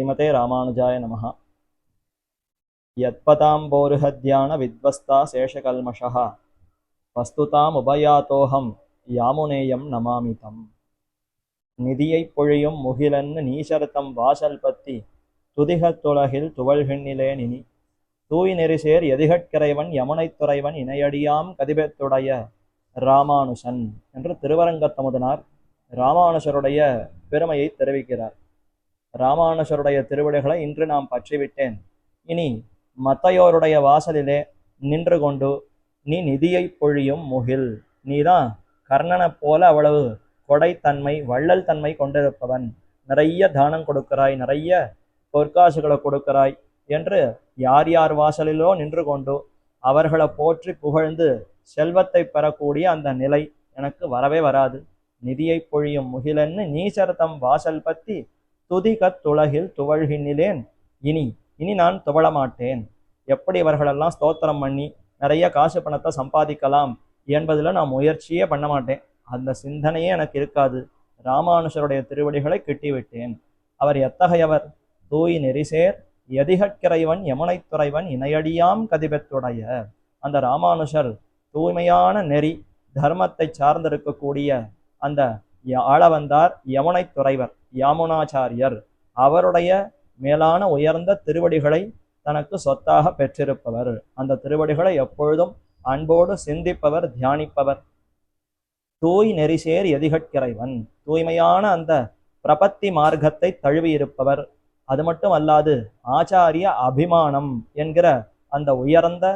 श्रीमते रामानुजाय नमः। यत्पदाम्बोरुहध्यान विद्वस्ता शेषकल्मषः वस्तुतामुपयातोऽहं यामुनेयं नमामि तम्। நிதியைப் பொழியும் முகிலன்னு நீசரத்தம் வாசல் பத்தி துதிகத்துலகில் துவள்கிண்ணிலேன் இனி. தூய் நெறிசேர் எதிகட்கிறைவன் யமுனைத் துறைவன் இணையடியாம் கதிபெத்துடைய ராமானுஷன் என்று திருவரங்கத்தமுதனார் ராமானுஷருடைய பெருமையை தெரிவிக்கிறார். ராமானுஷருடைய திருவிடைகளை இன்று நாம் பற்றிவிட்டேன். இனி மத்தையோருடைய வாசலிலே நின்று கொண்டு நீ நிதியை பொழியும் முகில், நீதான் கர்ணனை போல அவ்வளவு கொடைத்தன்மை வள்ளல் தன்மை கொண்டிருப்பவன், நிறைய தானம் கொடுக்கிறாய், நிறைய பொற்காசுகளை கொடுக்கிறாய் என்று யார் யார் வாசலிலோ நின்று கொண்டு அவர்களை போற்றி புகழ்ந்து செல்வத்தை பெறக்கூடிய அந்த நிலை எனக்கு வரவே வராது. நிதியை பொழியும் முகிலன்னு நீசர்தம் வாசல் பத்தி துதிகத்துலகில் துவழ்கின்னிலேன் இனி. இனி நான் துவள மாட்டேன். எப்படி இவர்களெல்லாம் ஸ்தோத்திரம் பண்ணி நிறைய காசு பணத்தை சம்பாதிக்கலாம் என்பதில் நான் முயற்சியே பண்ண மாட்டேன். அந்த சிந்தனையே எனக்கு இருக்காது. ராமானுஷருடைய திருவடிகளை கிட்டிவிட்டேன். அவர் எத்தகையவர்? தூய் நெறிசேர் எதிகட்கிறைவன் யமுனைத் துறைவன் இணையடியாம் கதிபெத்துடைய அந்த ராமானுஷர் தூய்மையான நெறி தர்மத்தை சார்ந்திருக்கக்கூடிய அந்த ஆளவந்தார் யமுனைத் துறைவர் யாமுனாச்சாரியர், அவருடைய மேலான உயர்ந்த திருவடிகளை தனக்கு சொத்தாக பெற்றிருப்பவர். அந்த திருவடிகளை எப்பொழுதும் அன்போடு சிந்திப்பவர், தியானிப்பவர். தூய் நெறிசேர் எதிகட்கிறைவன், தூய்மையான அந்த பிரபத்தி மார்க்கத்தை தழுவியிருப்பவர். அது மட்டும் அல்லாது ஆச்சாரிய அபிமானம் என்கிற அந்த உயர்ந்த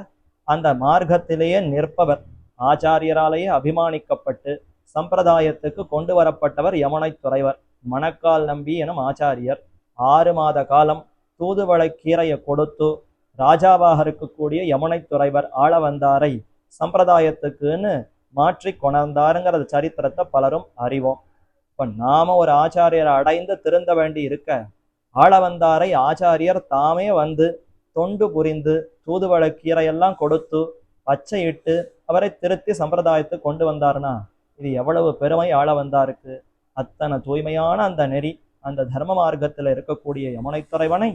அந்த மார்க்கத்திலேயே நிற்பவர். ஆச்சாரியராலேயே அபிமானிக்கப்பட்டு சம்பிரதாயத்துக்கு கொண்டு வரப்பட்டவர் யமுனைத் துறைவர். மணக்கால் நம்பி எனும் ஆச்சாரியர் 6 மாத காலம் தூதுவளை கீரையை கொடுத்து ராஜாவாக இருக்கக்கூடிய யமுனைத் துறைவர் ஆளவந்தாரை சம்பிரதாயத்துக்குன்னு மாற்றி கொணர்ந்தாருங்கிற சரித்திரத்தை பலரும் அறிவோம். இப்போ நாம ஒரு ஆச்சாரியரை அடைந்து திருந்த வேண்டி இருக்க, ஆளவந்தாரை ஆச்சாரியர் தாமே வந்து தொண்டு புரிந்து தூதுவளை கீரையெல்லாம் கொடுத்து பச்சையிட்டு அவரை திருத்தி சம்பிரதாயத்துக்கு கொண்டு வந்தார்னா இது எவ்வளவு பெருமை ஆளவந்தாருக்கு. அத்தனை தூய்மையான அந்த நெறி அந்த தர்ம மார்க்கத்தில் இருக்கக்கூடிய யமுனைத் துறைவனை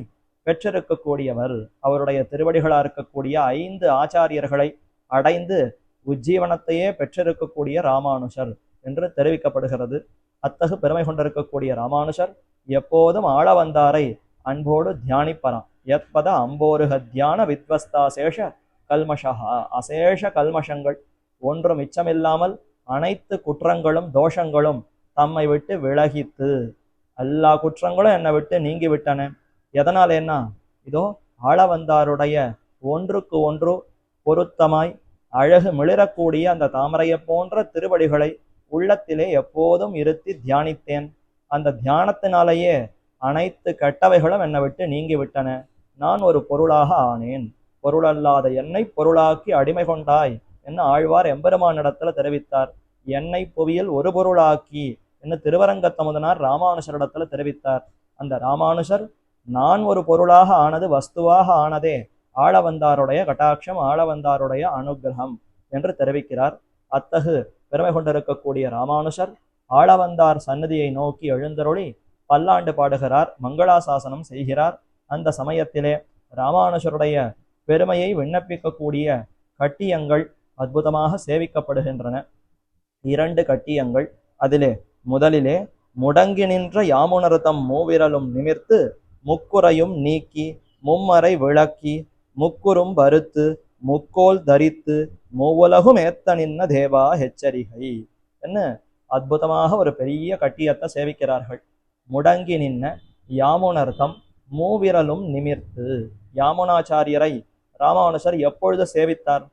பெற்றிருக்கக்கூடியவர். அவருடைய திருவடிகளா இருக்கக்கூடிய 5 ஆச்சாரியர்களை அடைந்து உஜ்ஜீவனத்தையே பெற்றிருக்கக்கூடிய ராமானுஷர் என்று தெரிவிக்கப்படுகிறது. அத்தகு பெருமை கொண்டிருக்கக்கூடிய ராமானுஷர் எப்போதும் ஆளவந்தாரை அன்போடு தியானிப்பராம். எத்பத அம்போருக தியான வித்வஸ்தா சேஷ கல்மஷா, அசேஷ கல்மஷங்கள் ஒன்று மிச்சமில்லாமல் அனைத்து குற்றங்களும் தோஷங்களும் தம்மை விட்டு விலகித்து, எல்லா குற்றங்களும் என்னை விட்டு நீங்கி விட்டன. எதனால் என்ன? இதோ ஆளவந்தாருடைய ஒன்றுக்கு ஒன்று பொருத்தமாய் அழகு மிளிரக்கூடிய அந்த தாமரையை போன்ற திருவடிகளை உள்ளத்திலே எப்போதும் இருத்தி தியானித்தேன். அந்த தியானத்தினாலேயே அனைத்து கெட்டவைகளும் என்னை விட்டு நீங்கி விட்டன. நான் ஒரு பொருளாக ஆனேன். பொருளல்லாத என்னை பொருளாக்கி அடிமை கொண்டாய் என்ன ஆழ்வார் எம்பெருமானிடத்துல தெரிவித்தார். என்னை புவியில் ஒரு பொருளாக்கி என்று திருவரங்கத்தமுதனார் ராமானுஷரிடத்துல தெரிவித்தார். அந்த ராமானுஷர் நான் ஒரு பொருளாக ஆனது, வஸ்துவாக ஆனதே ஆளவந்தாருடைய கட்டாட்சம், ஆளவந்தாருடைய அனுகிரகம் என்று தெரிவிக்கிறார். அத்தகு பெருமை கொண்டிருக்கக்கூடிய ராமானுஷர் ஆளவந்தார் சன்னதியை நோக்கி எழுந்தருளி பல்லாண்டு பாடுகிறார், மங்களாசாசனம் செய்கிறார். அந்த சமயத்திலே ராமானுஷருடைய பெருமையை விண்ணப்பிக்கக்கூடிய கட்டியங்கள் அற்புதமாக சேவிக்கப்படுகின்றன. 2 கட்டியங்கள். அதிலே முதலிலே முடங்கி நின்ற யாமுனர்தம் மூவிரலும் நிமிர்த்து முக்குறையும் நீக்கி மும்மறை விளக்கி முக்குறும் பருத்து முக்கோல் தரித்து மூவுலகும் ஏத்த நின்ன தேவா எச்சரிகை என்ன அற்புதமாக ஒரு பெரிய கட்டியத்தை சேவிக்கிறார்கள். முடங்கி நின்ன யாமுனர்தம் மூவிரலும் நிமிர்த்து, யாமுனாச்சாரியரை ராமானுஷர் எப்பொழுது சேவித்தார்?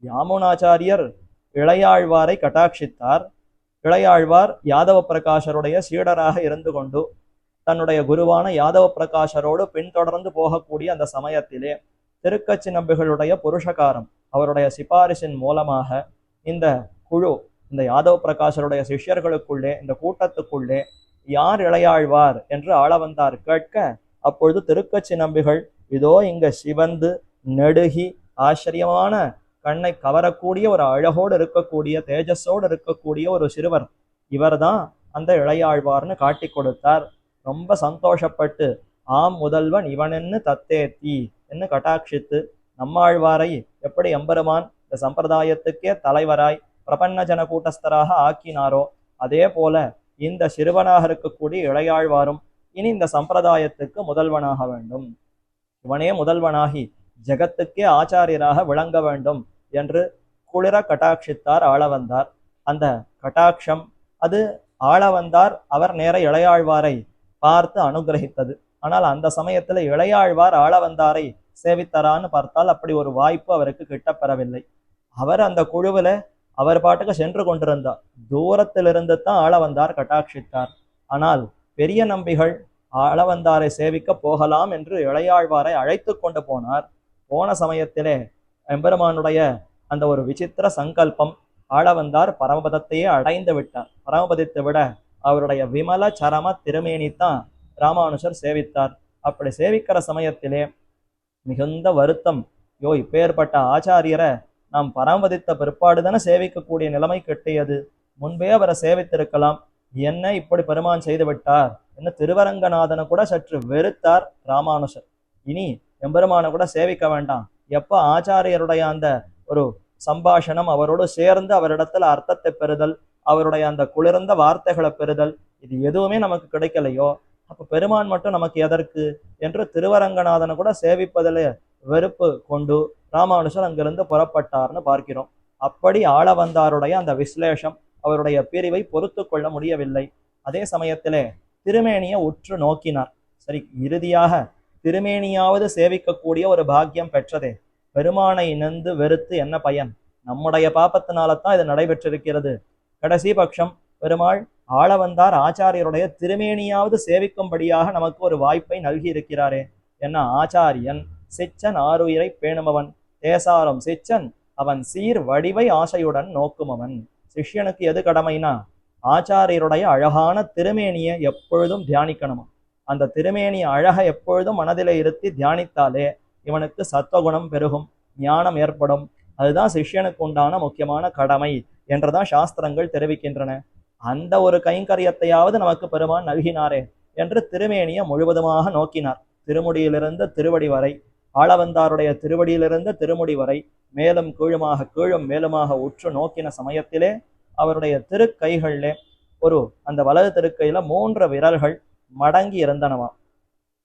யாமுனாச்சாரியர் இளையாழ்வாரை கட்டாட்சித்தார். இளையாழ்வார் யாதவ பிரகாஷருடைய சீடராக இருந்து கொண்டு தன்னுடைய குருவான யாதவ பிரகாஷரோடு பின்தொடர்ந்து போகக்கூடிய அந்த சமயத்திலே திருக்கச்சி நம்பிகளுடைய புருஷகாரம், அவருடைய சிபாரிசின் மூலமாக இந்த குழு, இந்த யாதவ பிரகாஷருடைய சிஷ்யர்களுக்குள்ளே, இந்த கூட்டத்துக்குள்ளே யார் இளையாழ்வார் என்று ஆளவந்தார் கேட்க, அப்பொழுது திருக்கச்சி நம்பிகள் இதோ இங்க சிவந்து நெடுகி ஆச்சரியமான கண்ணை கவரக்கூடிய ஒரு அழகோடு இருக்கக்கூடிய தேஜஸோடு இருக்கக்கூடிய ஒரு சிறுவர், இவர்தான் அந்த இளையாழ்வார்னு காட்டி கொடுத்தார். ரொம்ப சந்தோஷப்பட்டு ஆம் முதல்வன் இவனென்னு தத்தேத்தி என்று கட்டாட்சித்து நம்மாழ்வாரை எப்படி எம்பெருமான் இந்த சம்பிரதாயத்துக்கே தலைவராய் பிரபன்ன ஜன கூட்டஸ்தராக ஆக்கினாரோ அதே போல இந்த சிறுவனாக இருக்கக்கூடிய இளையாழ்வாரும் இனி இந்த சம்பிரதாயத்துக்கு முதல்வனாக வேண்டும், இவனே முதல்வனாகி ஜெகத்துக்கே ஆச்சாரியராக விளங்க வேண்டும் என்று குளிர கட்டாட்சித்தார் ஆளவந்தார். அந்த கட்டாட்சம் அது ஆளவந்தார் அவர் நேர இளையாழ்வாரை பார்த்து அனுகிரகித்தது. ஆனால் அந்த சமயத்துல இளையாழ்வார் ஆளவந்தாரை சேவித்தரான்னு பார்த்தால் அப்படி ஒரு வாய்ப்பு அவருக்கு கிட்டப்பெறவில்லை. அவர் அந்த குழுவுல அவர் பாட்டுக்கு சென்று கொண்டிருந்தார். தூரத்திலிருந்து தான் ஆளவந்தார் கட்டாட்சித்தார். ஆனால் பெரிய நம்பிகள் ஆளவந்தாரை சேவிக்க போகலாம் என்று இளையாழ்வாரை அழைத்து கொண்டு போனார். போன சமயத்திலே எம்பெருமானுடைய அந்த ஒரு விசித்திர சங்கல்பம், ஆளவந்தார் பரமபதத்தையே அடைந்து விட்டார். பரமபதித்து விட அவருடைய விமல சரம திருமேனித்தான் ராமானுஷர் சேவித்தார். அப்படி சேவிக்கிற சமயத்திலே மிகுந்த வருத்தம், இப்பேற்பட்ட ஆச்சாரியரை நாம் பரமபதித்த பிற்பாடுதானே சேவிக்கக்கூடிய நிலைமை கிட்டியது, முன்பே அவரை சேவித்திருக்கலாம், என்ன இப்படி பெருமான் செய்து விட்டார் என்று திருவரங்கநாதனை கூட சற்று வெறுத்தார் ராமானுஷர். இனி எம்பெருமானை கூட சேவிக்க வேண்டாம், எப்ப ஆச்சாரியருடைய அந்த ஒரு சம்பாஷணம் அவரோடு சேர்ந்து அவரிடத்துல அர்த்தத்தை பெறுதல், அவருடைய அந்த குளிர்ந்த வார்த்தைகளை பெறுதல், இது எதுவுமே நமக்கு கிடைக்கலையோ அப்ப பெருமான் மட்டும் நமக்கு எதற்கு என்று திருவரங்கநாதனை கூட சேவிப்பதில் வெறுப்பு கொண்டு ராமானுஷர் அங்கிருந்து புறப்பட்டார்னு பார்க்கிறோம். அப்படி ஆளவந்தாருடைய அந்த விஸ்லேஷம், அவருடைய பிரிவை பொறுத்து கொள்ள முடியவில்லை. அதே சமயத்திலே திருமேனியை உற்று நோக்கினார். சரி, இறுதியாக திருமேனியாவது சேவிக்கக்கூடிய ஒரு பாக்கியம் பெற்றதே, பெருமானை இணைந்து வெறுத்து என்ன பயன், நம்முடைய பாப்பத்தினால்தான் இது நடைபெற்றிருக்கிறது. கடைசி பட்சம் பெருமாள் ஆளவந்தார் ஆச்சாரியருடைய திருமேனியாவது சேவிக்கும்படியாக நமக்கு ஒரு வாய்ப்பை நல்கி இருக்கிறாரே. என்ன ஆச்சாரியன் சிச்சன் ஆறுயிரை பேணுமவன், தேசாரம் சிச்சன் அவன் சீர் வடிவை ஆசையுடன் நோக்குமவன். சிஷ்யனுக்கு எது கடமைனா ஆச்சாரியருடைய அழகான திருமேனியை எப்பொழுதும் தியானிக்கணுமா. அந்த திருமேனிய அழகை எப்பொழுதும் மனதிலே இருத்தி தியானித்தாலே இவனுக்கு சத்துவகுணம் பெருகும், ஞானம் ஏற்படும். அதுதான் சிஷ்யனுக்கு உண்டான முக்கியமான கடமை என்றுதான் சாஸ்திரங்கள் தெரிவிக்கின்றன. அந்த ஒரு கைங்கரியத்தையாவது நமக்கு பெருமான் நல்கினாரே என்று திருமேனியை முழுவதுமாக நோக்கினார். திருமுடியிலிருந்து திருவடி வரை, ஆளவந்தாருடைய திருவடியிலிருந்து திருமுடி வரை மேலும் கீழுமாக கீழும் மேலுமாக உற்று நோக்கின சமயத்திலே அவருடைய திருக்கைகளிலே ஒரு அந்த வலது திருக்கையில 3 விரல்கள் மடங்கி இருந்தனவாம்.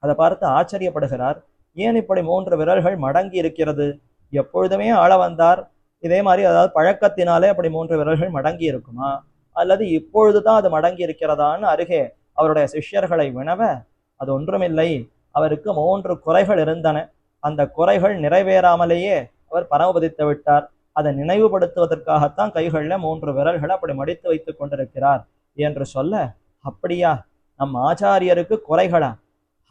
அதை பார்த்து ஆச்சரியப்படுகிறார், ஏன் இப்படி 3 விரல்கள் மடங்கி இருக்கிறது? எப்பொழுதுமே ஆளவந்தார் இதே மாதிரி, அதாவது பழக்கத்தினாலே அப்படி 3 விரல்கள் மடங்கி இருக்குமா, அல்லது இப்பொழுதுதான் அது மடங்கி இருக்கிறதான்னு அருகே அவருடைய சிஷ்யர்களை வினவ, அது ஒன்றுமில்லை, அவருக்கு 3 குறைகள் இருந்தன, அந்த குறைகள் நிறைவேறாமலேயே அவர் பரமபதித்து விட்டார், அதை நினைவுபடுத்துவதற்காகத்தான் கைகளில் 3 விரல்களை அப்படி மடித்து வைத்துக் கொண்டிருக்கிறார் என்று சொல்ல, அப்படியா, நம் ஆச்சாரியருக்கு குறைகளா,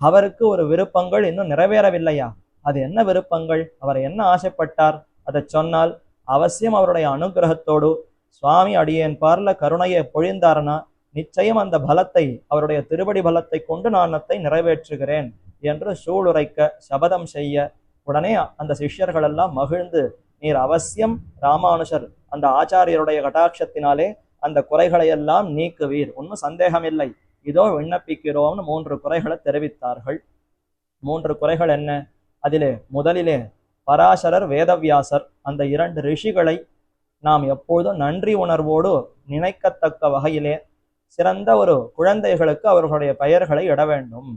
அவருக்கு ஒரு விருப்பங்கள் இன்னும் நிறைவேறவில்லையா, அது என்ன விருப்பங்கள், அவர் என்ன ஆசைப்பட்டார், அதை சொன்னால் அவசியம் அவருடைய அனுகிரகத்தோடு சுவாமி அடியேன் பார்ல கருணையை பொழிந்தார்னா நிச்சயம் அந்த பலத்தை, அவருடைய திருவடி பலத்தை கொண்டு நானத்தை நிறைவேற்றுகிறேன் என்று சூளுரைக்க சபதம் செய்ய, உடனே அந்த சிஷ்யர்கள் எல்லாம் மகிழ்ந்து, நீர் அவசியம் ராமானுஷர் அந்த ஆச்சாரியருடைய கட்டாட்சத்தினாலே அந்த குறைகளை எல்லாம் நீக்குவீர், ஒன்றும் சந்தேகமில்லை, இதோ விண்ணப்பிக்கிறோம்னு 3 குறைகளை தெரிவித்தார்கள். 3 குறைகள் என்ன? அதிலே முதலிலே பராசரர் வேதவியாசர் அந்த 2 ரிஷிகளை நாம் எப்போதும் நன்றி உணர்வோடு நினைக்கத்தக்க வகையிலே சிறந்த ஒரு குழந்தைகளுக்கு அவர்களுடைய பெயர்களை இட வேண்டும்.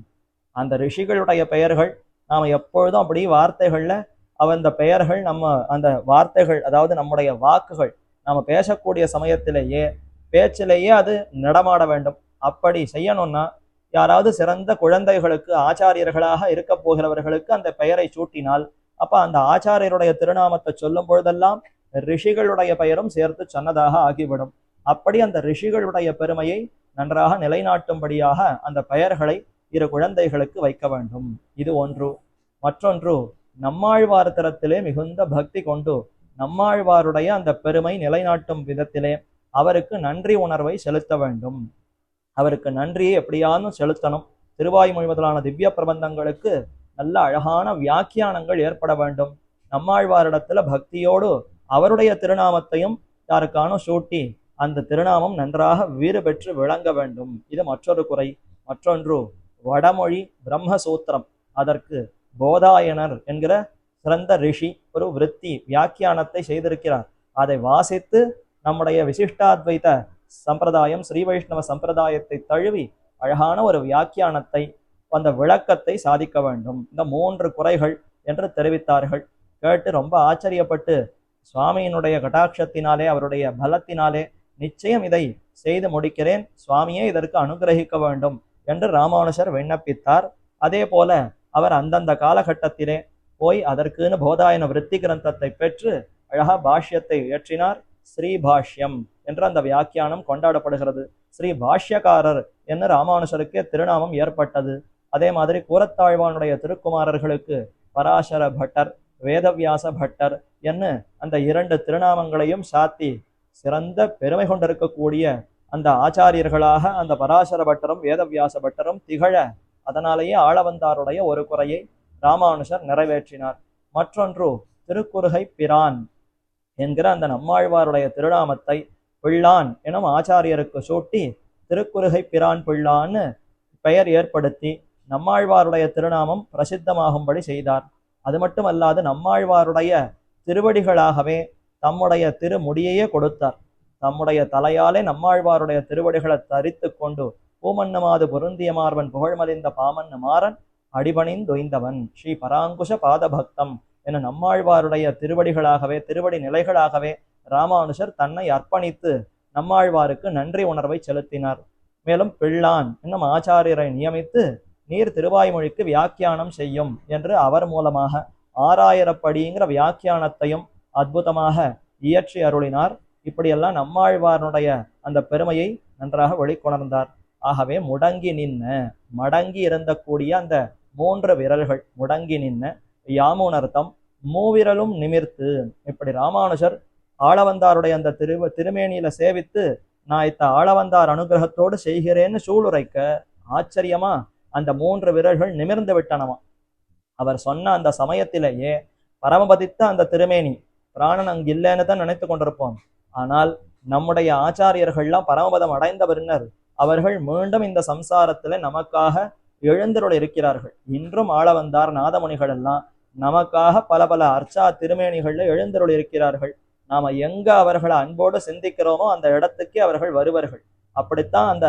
அந்த ரிஷிகளுடைய பெயர்கள் நாம் எப்பொழுதும் அப்படி வார்த்தைகள்ல அந்த பெயர்கள் நம்ம அந்த வார்த்தைகள், அதாவது நம்முடைய வாக்குகள் நாம பேசக்கூடிய சமயத்திலேயே பேச்சிலேயே அது நடமாட வேண்டும். அப்படி செய்யணும்னா யாராவது சிறந்த குழந்தைகளுக்கு ஆச்சாரியர்களாக இருக்க போகிறவர்களுக்கு அந்த பெயரை சூட்டினால், அப்ப அந்த ஆச்சாரியருடைய திருநாமத்தை சொல்லும் பொழுதெல்லாம் ரிஷிகளுடைய பெயரும் சேர்த்து சொன்னதாக ஆகிவிடும். அப்படி அந்த ரிஷிகளுடைய பெருமையை நன்றாக நிலைநாட்டும்படியாக அந்த பெயர்களை 2 குழந்தைகளுக்கு வைக்க வேண்டும். இது ஒன்று. மற்றொன்று, நம்மாழ்வார் தரத்திலே மிகுந்த பக்தி கொண்டு நம்மாழ்வாருடைய அந்த பெருமை நிலைநாட்டும் விதத்திலே அவருக்கு நன்றி உணர்வை செலுத்த வேண்டும். அவருக்கு நன்றியை எப்படியானும் செலுத்தணும். திருவாய்மொழி முதலான திவ்ய பிரபந்தங்களுக்கு நல்ல அழகான வியாக்கியானங்கள் ஏற்பட வேண்டும். நம்மாழ்வாரிடத்துல பக்தியோடு அவருடைய திருநாமத்தையும் யாருக்கானும் சூட்டி அந்த திருநாமம் நன்றாக வீறு பெற்று விளங்க வேண்டும். இது மற்றொரு குறை. மற்றொன்று, வடமொழி பிரம்மசூத்திரம், அதற்கு போதாயனர் என்கிற சிறந்த ரிஷி ஒரு விருத்தி வியாக்கியானத்தை செய்திருக்கிறார். அதை வாசித்து நம்முடைய விசிஷ்டாத்வைத சம்பிரதாயம் ஸ்ரீ வைஷ்ணவ சம்பிரதாயத்தை தழுவி அழகான ஒரு வியாக்கியானத்தை, அந்த விளக்கத்தை சாதிக்க வேண்டும். இந்த 3 குறைகள் என்று தெரிவித்தார்கள். கேட்டு ரொம்ப ஆச்சரியப்பட்டு, சுவாமியினுடைய கடாட்சத்தினாலே அவருடைய பலத்தினாலே நிச்சயம் இதை செய்து முடிக்கிறேன், சுவாமியே இதற்கு அனுகிரகிக்க வேண்டும் என்று ராமானுஷர் விண்ணப்பித்தார். அதே போல அவர் அந்தந்த காலகட்டத்திலே போய் அதற்குன்னு போதாயன விருத்தி கிரந்தத்தை பெற்று அழகா பாஷ்யத்தை இயற்றினார். ஸ்ரீ பாஷ்யம் என்ற அந்த வியாக்கியானம் கொண்டாடப்படுகிறது. ஸ்ரீ பாஷ்யக்காரர் என்று ராமானுஷருக்கே திருநாமம் ஏற்பட்டது. அதே மாதிரி கூரத்தாழ்வானுடைய திருக்குமாரர்களுக்கு பராசர பட்டர், வேதவியாச பட்டர் என்று அந்த 2 திருநாமங்களையும் சாத்தி சிறந்த பெருமை கொண்டிருக்கக்கூடிய அந்த ஆச்சாரியர்களாக அந்த பராசர பட்டரும் வேதவியாச பட்டரும் திகழ, அதனாலேயே ஆளவந்தாருடைய ஒரு குறையை ராமானுஷர் நிறைவேற்றினார். மற்றொன்று திருக்குறுகை பிரான் என்கிற அந்த நம்மாழ்வாருடைய திருநாமத்தை பிள்ளான் எனும் ஆச்சாரியருக்கு சூட்டி திருக்குறுகை பிரான் பிள்ளான்னு பெயர் ஏற்படுத்தி நம்மாழ்வாருடைய திருநாமம் பிரசித்தமாகும்படி செய்தார். அது மட்டுமல்லாது நம்மாழ்வாருடைய திருவடிகளாகவே தம்முடைய திருமுடியையே கொடுத்தார். தம்முடைய தலையாலே நம்மாழ்வாருடைய திருவடிகளை தரித்து கொண்டு பூமன்னமாது பொருந்திய மார்பன் புகழ்மலிந்த பாமன் மாறன் அடிபணிந்தொய்ந்தவன் ஸ்ரீ பராங்குஷ பாதபக்தம் என நம்மாழ்வாருடைய திருவடிகளாகவே திருவடி நிலைகளாகவே ராமானுஷர் தன்னை அர்ப்பணித்து நம்மாழ்வாருக்கு நன்றி உணர்வை செலுத்தினார். மேலும் பிள்ளான் என்னும் ஆச்சாரியரை நியமித்து நீர் திருவாய்மொழிக்கு வியாக்கியானம் செய்யும் என்று அவர் மூலமாக 6000 படிங்கிற வியாக்கியானத்தையும் அற்புதமாக இயற்றி அருளினார். இப்படியெல்லாம் நம்மாழ்வாருடைய அந்த பெருமையை நன்றாக வெளிக்கொணர்ந்தார். ஆகவே முடங்கி நின்ன, மடங்கி இருந்தக்கூடிய அந்த 3 விரல்கள் முடங்கி நின்ன யாமுனர்த்தம், மூவிரலும் நிமிர்த்து. இப்படி ராமானுஷர் ஆளவந்தாருடைய அந்த திருமேனியில சேவித்து நான் இத்த ஆளவந்தார் அனுகிரகத்தோடு செய்கிறேன்னு சூளுரைக்க, ஆச்சரியமா அந்த 3 விரல்கள் நிமிர்ந்து விட்டனமா. அவர் சொன்ன அந்த சமயத்திலேயே பரமபதித்த அந்த திருமேனி, பிராணன் அங்கு இல்லைன்னு தான் நினைத்து கொண்டிருப்போம். ஆனால் நம்முடைய ஆச்சாரியர்கள்லாம் பரமபதம் அடைந்த பின்னர் அவர்கள் மீண்டும் இந்த சம்சாரத்துல நமக்காக எழுந்தருள் இருக்கிறார்கள். இன்றும் ஆளவந்தார் நாதமுனிகள் எல்லாம் நமக்காக பல பல அர்ச்சா திருமேனிகள்ல எழுந்தருள் இருக்கிறார்கள். நாம எங்க அவர்களை அன்போடு சிந்திக்கிறோமோ அந்த இடத்துக்கே அவர்கள் வருவார்கள். அப்படித்தான் அந்த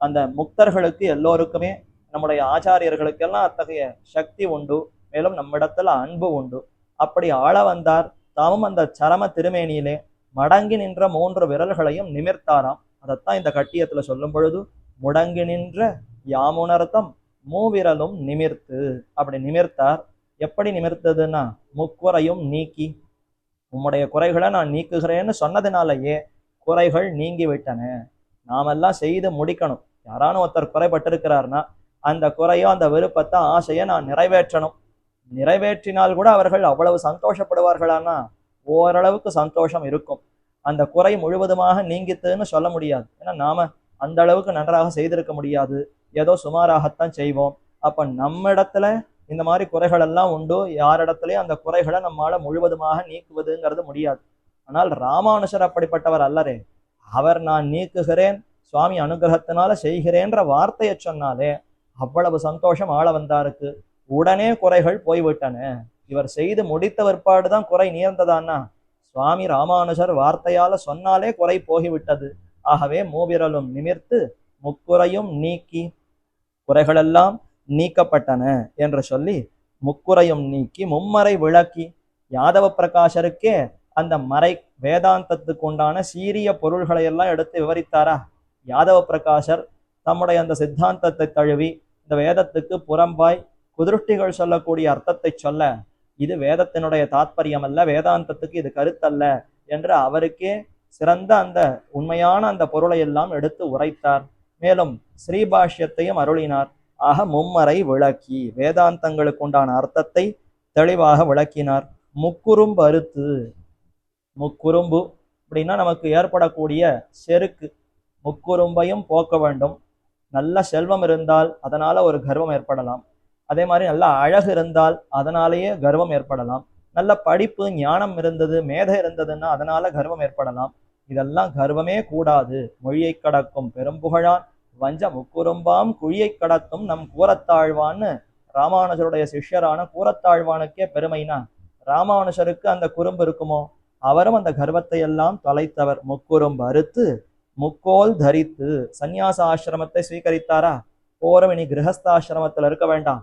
அந்த முக்தர்களுக்கு எல்லோருக்குமே நம்முடைய ஆச்சாரியர்களுக்கெல்லாம் அத்தகைய சக்தி உண்டு. மேலும் நம்மிடத்துல அன்பு உண்டு. அப்படி ஆளவந்தார் தாமும் அந்த சரம திருமேனியிலே மடங்கி நின்ற 3 விரல்களையும் நிமிர்த்தாராம். அதைத்தான் இந்த கட்டியத்துல சொல்லும் பொழுது முடங்கி நின்ற யாமுனர்த்தம் மூவிரலும் நிமிர்த்து. அப்படி நிமிர்த்தார். எப்படி நிமிர்த்ததுன்னா முக்குறையும் நீக்கி, உம்முடைய குறைகளை நான் நீக்குகிறேன்னு சொன்னதுனாலேயே குறைகள் நீங்கி விட்டன. நாமெல்லாம் செய்து முடிக்கணும். யாரான ஒருத்தர் குறைபட்டிருக்கிறார்னா அந்த குறையோ அந்த விருப்பத்தை ஆசையை நான் நிறைவேற்றணும். நிறைவேற்றினால் கூட அவர்கள் அவ்வளவு சந்தோஷப்படுவார்களானா ஓரளவுக்கு சந்தோஷம் இருக்கும். அந்த குறை முழுவதுமாக நீங்கித்துன்னு சொல்ல முடியாது. ஏன்னா நாம அந்த அளவுக்கு நன்றாக செய்திருக்க முடியாது, ஏதோ சுமாராகத்தான் செய்வோம். அப்ப நம்மிடத்துல இந்த மாதிரி குறைகள் எல்லாம் உண்டு. யாரிடத்துலயும் அந்த குறைகளை நம்மால முழுவதுமாக நீக்குவதுங்கிறது முடியாது. ஆனால் ராமானுஷர் அப்படிப்பட்டவர் அல்லரே. அவர் நான் நீக்குகிறேன், சுவாமி அனுகிரகத்தினால செய்கிறேன்ற வார்த்தையை சொன்னாலே அவ்வளவு சந்தோஷம் ஆளவந்தாருக்கு. உடனே குறைகள் போய்விட்டன. இவர் செய்து முடித்த பிற்பாடுதான் குறை நீர்ந்ததான்னா சுவாமி ராமானுஜர் வார்த்தையால சொன்னாலே குறை போகிவிட்டது. ஆகவே மூவிரலும் நிமிர்த்து முக்குறையும் நீக்கி, குறைகளெல்லாம் நீக்கப்பட்டன என்று சொல்லி முக்குறையும் நீக்கி மும்மறை விளக்கி, யாதவ பிரகாஷருக்கே அந்த மறை வேதாந்தத்துக்கு உண்டான சீரிய பொருள்களை எல்லாம் எடுத்து விவரித்தாரா. யாதவ பிரகாஷர் தம்முடைய அந்த சித்தாந்தத்தை தழுவி இந்த வேதத்துக்கு புறம்பாய் குதிருஷ்டிகள் சொல்லக்கூடிய அர்த்தத்தை சொல்ல, இது வேதத்தினுடைய தாத்பரியம் அல்ல, வேதாந்தத்துக்கு இது கருத்தல்ல என்று அவருக்கே சிறந்த அந்த உண்மையான அந்த பொருளை எல்லாம் எடுத்து உரைத்தார். மேலும் ஸ்ரீபாஷ்யத்தையும் அருளினார். ஆக மும்மறை விளக்கி வேதாந்தங்களுக்கு உண்டான அர்த்தத்தை தெளிவாக விளக்கினார். முக்குறும்பு அறுத்து, முக்குறும்பு அப்படின்னா நமக்கு ஏற்படக்கூடிய செருக்கு, முக்குறும்பையும் போக்க வேண்டும். நல்ல செல்வம் இருந்தால் அதனால ஒரு கர்வம் ஏற்படலாம். அதே மாதிரி நல்ல அழகு இருந்தால் அதனாலேயே கர்வம் ஏற்படலாம். நல்ல படிப்பு ஞானம் இருந்தது, மேதை இருந்ததுன்னா அதனால கர்வம் ஏற்படலாம். இதெல்லாம் கர்வமே கூடாது. மொழியை கடக்கும் பெரும்புகழான் வஞ்ச முக்குறும்பாம் குழியை கடத்தும் நம் கூரத்தாழ்வான்னு ராமானுஜருடைய சிஷ்யரான கூரத்தாழ்வானுக்கே பெருமைனா ராமானுஜருக்கு அந்த குறும்பு இருக்குமோ? அவரும் அந்த கர்வத்தை எல்லாம் தொலைத்தவர். முக்குறும்பு அறுத்து முக்கோல் தரித்து சந்நியாச ஆசிரமத்தை ஸ்வீகரித்தாரா? போரும் இனி கிரகஸ்தாசிரமத்தில் இருக்க வேண்டாம்.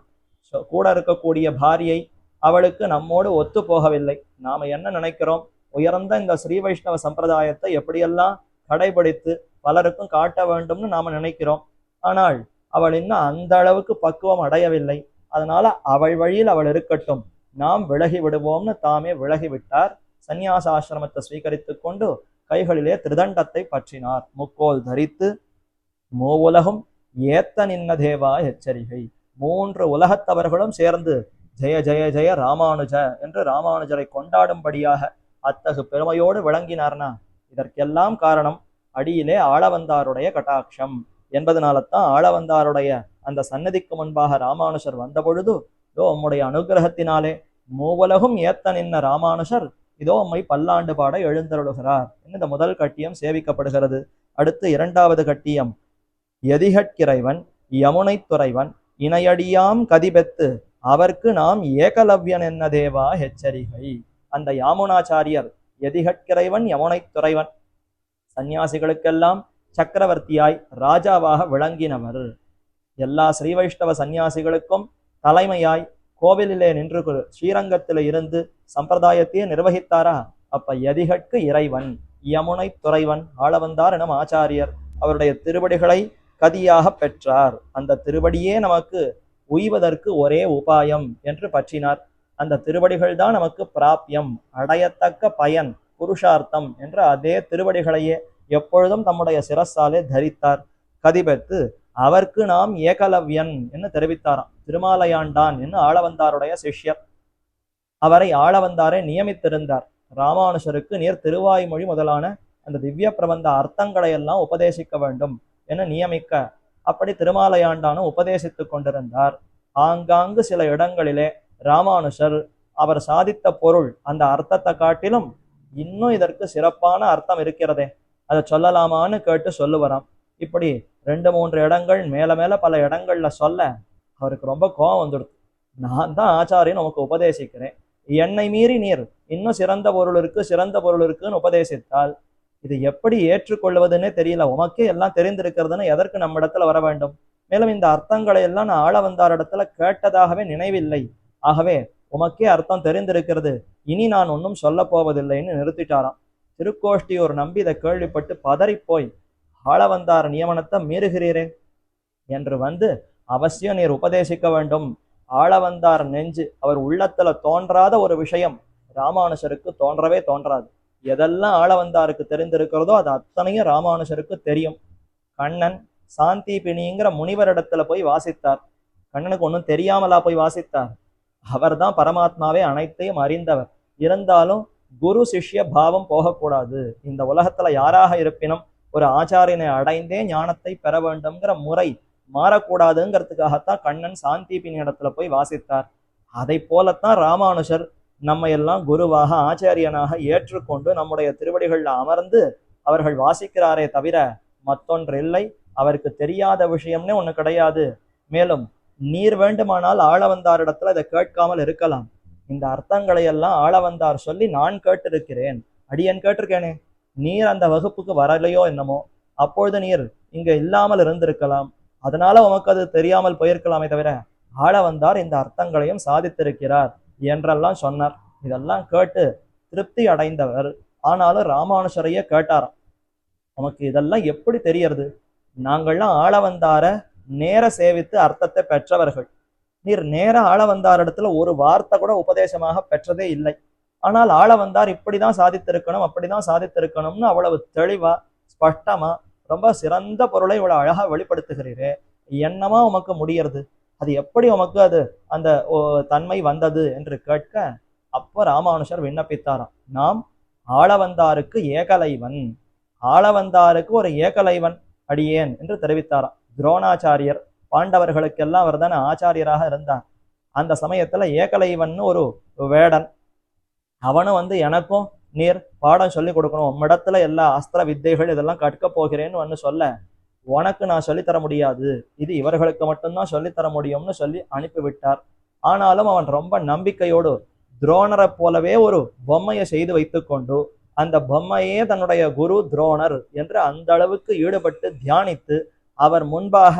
கூட இருக்கக்கூடிய பாரியை அவளுக்கு நம்மோடு ஒத்து போகவில்லை. நாம என்ன நினைக்கிறோம்? உயர்ந்த இந்த ஸ்ரீ வைஷ்ணவ சம்பிரதாயத்தை எப்படியெல்லாம் கடைபிடித்து பலருக்கும் காட்ட வேண்டும்னு நாம நினைக்கிறோம். ஆனால் அவள் இன்னும் அந்த அளவுக்கு பக்குவம் அடையவில்லை. அதனால அவள் வழியில் அவள் இருக்கட்டும், நாம் விலகி விடுவோம்னு தாமே விலகி விட்டார். சந்நியாச ஆசிரமத்தை ஸ்வீகரித்து கொண்டு கைகளிலே திருதண்டத்தை பற்றினார். முக்கோல் தரித்து மூவுலகும் ஏத்த நின்ன தேவா எச்சரிகை. 3 உலகத்தவர்களும் சேர்ந்து ஜெய ஜெய ஜெய ராமானுஜ என்று ராமானுஜரை கொண்டாடும்படியாக அத்தகு பெருமையோடு விளங்கினார்னா இதற்கெல்லாம் காரணம் அடியிலே ஆளவந்தாருடைய கட்டாட்சம் என்பதனால தான் ஆளவந்தாருடைய அந்த சன்னதிக்கு முன்பாக ராமானுஷர் வந்த பொழுது இதோ உம்முடைய அனுகிரகத்தினாலே மூவுலகும் ஏத்த நின்ன ராமானுஷர் இதோ உம்மை பல்லாண்டு பாட எழுந்தருளுகிறார். இந்த முதல் கட்டியம் சேவிக்கப்படுகிறது. அடுத்து 2வது கட்டியம். எதிகட்கிறைவன் யமுனை துறைவன் இணையடியாம் கதிபெத்து அவர்க்கு நாம் ஏகலவ்யன் என்ன தேவா எச்சரிகை. அந்த யாமுனாச்சாரியர் எதிகட்கிறைவன் யமுனை துறைவன் சந்நியாசிகளுக்கெல்லாம் சக்கரவர்த்தியாய் ராஜாவாக விளங்கினவர். எல்லா ஸ்ரீ வைஷ்ணவ சந்நியாசிகளுக்கும் தலைமையாய் கோவிலிலே நின்று ஸ்ரீரங்கத்தில இருந்து சம்பிரதாயத்தையே நிர்வகித்தாரா? அப்ப எதிகட்கு இறைவன் யமுனை துறைவன் ஆளவந்தார் எனும் ஆச்சாரியர் அவருடைய திருவடிகளை கதியாக பெற்றார். அந்த திருவடியே நமக்கு உய்வதற்கு ஒரே உபாயம் என்று பற்றினார். அந்த திருவடிகள் தான் நமக்கு பிராப்யம், அடையத்தக்க பயன், புருஷார்த்தம் என்ற அதே திருவடிகளையே எப்பொழுதும் தம்முடைய சிரசாலே தரித்தார். கதிபெத்து அவர்க்கு நாம் ஏகலவ்யன் என்று தெரிவித்தாராம். திருமாலையாண்டான் என்று ஆளவந்தாருடைய சிஷ்யர். அவரை ஆளவந்தாரை நியமித்திருந்தார். ராமானுஷருக்கு நீர் திருவாய்மொழி முதலான அந்த திவ்ய பிரபந்த அர்த்தங்களை எல்லாம் உபதேசிக்க வேண்டும் என நியமிக்க அப்படி திருமாலையாண்டானும் உபதேசித்துக் கொண்டிருந்தார். ஆங்காங்கு சில இடங்களிலே ராமானுஷர் அவர் சாதித்த பொருள் அந்த அர்த்தத்தை காட்டிலும் இன்னும் இதற்கு சிறப்பான அர்த்தம் இருக்கிறதே, அதை சொல்லலாமான்னு கேட்டு சொல்லுவராம். இப்படி 2-3 இடங்கள் மேல மேல பல இடங்கள்ல சொல்ல அவருக்கு ரொம்ப கோபம் வந்துடுது. நான் தான் ஆச்சாரியன் உமக்கு உபதேசிக்கிறேன், என்னை மீறி நீர் இன்னும் சிறந்த பொருள் இருக்குன்னு உபதேசித்தால் இது எப்படி ஏற்றுக்கொள்வதுன்னே தெரியல. உமக்கே எல்லாம் தெரிந்திருக்கிறதுன்னு எதற்கு நம்ம இடத்துல வர வேண்டும்? மேலும் இந்த அர்த்தங்களை எல்லாம் நான் ஆளவந்தார் இடத்துல கேட்டதாகவே நினைவில்லை. ஆகவே உமக்கே அர்த்தம் தெரிந்திருக்கிறது, இனி நான் ஒன்றும் சொல்ல போவதில்லைன்னு நிறுத்திட்டாராம். திருக்கோஷ்டியூர் நம்பி இதை கேள்விப்பட்டு பதறிப்போய் ஆளவந்தார் நியமனத்தை மீறுகிறீரே என்று வந்து அவசியம் நீர் உபதேசிக்க வேண்டும். ஆளவந்தார் நெஞ்சு அவர் உள்ளத்துல தோன்றாத ஒரு விஷயம் ராமானுஷருக்கு தோன்றவே தோன்றாது. எதெல்லாம் ஆளவந்தாருக்கு தெரிந்திருக்கிறதோ அது அத்தனையும் ராமானுஷருக்கு தெரியும். கண்ணன் சாந்திபினிங்கிற முனிவரிடத்துல போய் வாசித்தார். கண்ணனுக்கு ஒன்றும் தெரியாமலா போய் வாசித்தார்? அவர் தான் பரமாத்மாவே அனைத்தையும் அறிந்தவர். இருந்தாலும் குரு சிஷ்ய பாவம் போகக்கூடாது. இந்த உலகத்துல யாராக இருப்பினும் ஒரு ஆச்சாரியனை அடைந்தே ஞானத்தை பெற வேண்டும்ங்கிற முறை மாறக்கூடாதுங்கிறதுக்காகத்தான் கண்ணன் சாந்திபினி இடத்துல போய் வாசித்தார். அதை போலத்தான் ராமானுஷர் நம்ம எல்லாம் குருவாக ஆச்சாரியனாக ஏற்றுக்கொண்டு நம்முடைய திருவடிகள்ல அமர்ந்து அவர்கள் வாசிக்கிறாரே தவிர மற்றொன்றில்லை. அவருக்கு தெரியாத விஷயம்னே ஒண்ணு கிடையாது. மேலும் நீர் வேண்டுமானால் ஆளவந்தாரிடத்துல இதை கேட்காமல் இருக்கலாம். இந்த அர்த்தங்களை எல்லாம் ஆளவந்தார் சொல்லி நான் கேட்டிருக்கிறேன், அடியன் கேட்டிருக்கேனே. நீர் அந்த வகுப்புக்கு வரலையோ என்னமோ, அப்பொழுது நீர் இங்க இல்லாமல் இருந்திருக்கலாம், அதனால உமக்கு அது தெரியாமல் போயிருக்கலாமே தவிர ஆளவந்தார் இந்த அர்த்தங்களையும் சாதித்திருக்கிறார் என்றெல்லாம் சொன்னார். இதெல்லாம் கேட்டு திருப்தி அடைந்தவர். ஆனாலும் ராமானுஷரையே கேட்டாராம், உமக்கு இதெல்லாம் எப்படி தெரியறது? நாங்கள்லாம் ஆளவந்தார நேர சேவித்து அர்த்தத்தை பெற்றவர்கள். நீர் நேர ஆளவந்தார் இடத்துல ஒரு வார்த்தை கூட உபதேசமாக பெற்றதே இல்லை. ஆனால் ஆளவந்தார் இப்படிதான் சாதித்திருக்கணும் அப்படிதான் சாதித்திருக்கணும்னு அவ்வளவு தெளிவா ஸ்பஷ்டமா ரொம்ப சிறந்த பொருளை இவ்வளவு அழகா வெளிப்படுத்துகிறீரே, என்னமா உமக்கு முடியறது? அது எப்படி உமக்கு அது அந்த தன்மை வந்தது என்று கேட்க அப்போ ராமானுஷர் விண்ணப்பித்தாராம், நாம் ஆளவந்தாருக்கு ஏகலைவன், ஆளவந்தாருக்கு ஒரு ஏகலைவன் அடியேன் என்று தெரிவித்தாராம். துரோணாச்சாரியர் பாண்டவர்களுக்கெல்லாம் அவர் தானே ஆச்சாரியராக இருந்தார். அந்த சமயத்துல ஏகலைவன் ஒரு வேடன், அவனும் வந்து எனக்கும் நீர் பாடம் சொல்லி கொடுக்கணும், உம்மிடத்துல எல்லா அஸ்திர வித்தைகள் இதெல்லாம் கற்க போகிறேன்னு சொல்ல உனக்கு நான் சொல்லித்தர முடியாது, இது இவர்களுக்கு மட்டும்தான் சொல்லித்தர முடியும்னு சொல்லி அனுப்பிவிட்டார். ஆனாலும் அவன் ரொம்ப நம்பிக்கையோடு துரோணரை போலவே ஒரு பொம்மையை செய்து வைத்துக்கொண்டு அந்த பொம்மையே தன்னுடைய குரு துரோணர் என்று அந்த அளவுக்கு ஈடுபட்டு தியானித்து அவர் முன்பாக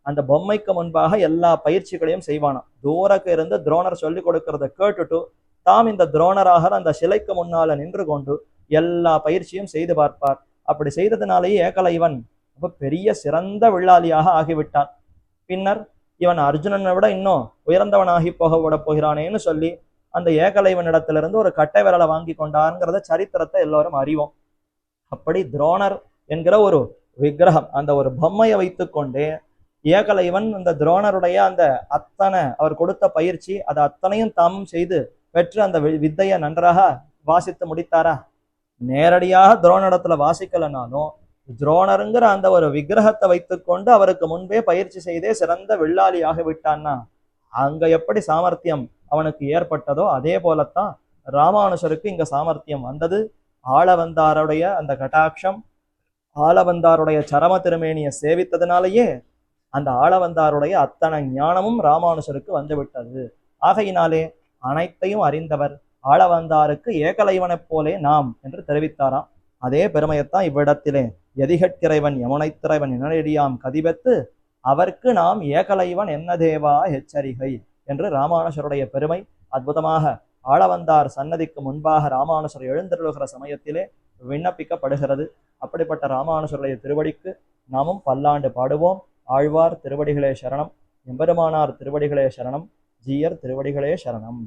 அந்த பொம்மைக்கு முன்பாக எல்லா பயிற்சிகளையும் செய்வானாம். தூரக்கு இருந்து துரோணர் சொல்லி கொடுக்கறத கேட்டுட்டு தாம் இந்த துரோணராக அந்த சிலைக்கு முன்னால நின்று கொண்டு எல்லா பயிற்சியும் செய்து பார்ப்பார். அப்படி செய்ததுனாலேயே ஏகலைவன் ரொம்ப பெரிய சிறந்த வில்லாளியாக ஆகிவிட்டான். பின்னர் இவன் அர்ஜுனனை விட இன்னும் உயர்ந்தவனாகி விட போகிறானேன்னு சொல்லி அந்த ஏகலைவனிடத்திலிருந்து ஒரு கட்டை விரலை வாங்கி கொண்டாருங்கிறத சரித்திரத்தை எல்லோரும் அறிவோம். அப்படி துரோணர் என்கிற ஒரு விக்கிரகம், அந்த ஒரு பொம்மையை வைத்துக்கொண்டே ஏகலைவன் அந்த துரோணருடைய அந்த அத்தனை அவர் கொடுத்த பயிற்சி அதை அத்தனையும் தாமும் செய்து பெற்று அந்த வித்தையை நன்றாக வாசித்து முடித்தாரா? நேரடியாக துரோணரிடத்துல வாசிக்கலனாலும் துரோணருங்கிற அந்த ஒரு விக்கிரகத்தை வைத்துக்கொண்டு அவருக்கு முன்பே பயிற்சி செய்தே சிறந்த வில்லாளியாக விட்டான்னா அங்க எப்படி சாமர்த்தியம் அவனுக்கு ஏற்பட்டதோ அதே போலத்தான் ராமானுஷருக்கு இங்க சாமர்த்தியம் வந்தது. ஆளவந்தாருடைய அந்த கட்டாட்சம், ஆளவந்தாருடைய சரம திருமேனியை சேவித்ததுனாலேயே அந்த ஆளவந்தாருடைய அத்தனை ஞானமும் ராமானுஷருக்கு வந்துவிட்டது. ஆகையினாலே அனைத்தையும் அறிந்தவர் ஆளவந்தாருக்கு ஏகலைவனைப் போலே நாம் என்று தெரிவித்தாராம். அதே பெருமையத்தான் இவ்விடத்திலே எதிகட்கிறைவன் யமுனைத்திறைவன் இனடியாம் கதிபெத்து அவர்க்கு நாம் ஏகலைவன் என்ன தேவா எச்சரிகை என்று ராமானுஷருடைய பெருமை அற்புதமாக ஆளவந்தார் சன்னதிக்கு முன்பாக ராமானுஷர் எழுந்தருளுகிற சமயத்திலே விண்ணப்பிக்கப்படுகிறது. அப்படிப்பட்ட ராமானுஷருடைய திருவடிக்கு நாமும் பல்லாண்டு பாடுவோம். ஆழ்வார் திருவடிகளே சரணம், எம்பெருமானார் திருவடிகளே சரணம், ஜீயர் திருவடிகளே சரணம்.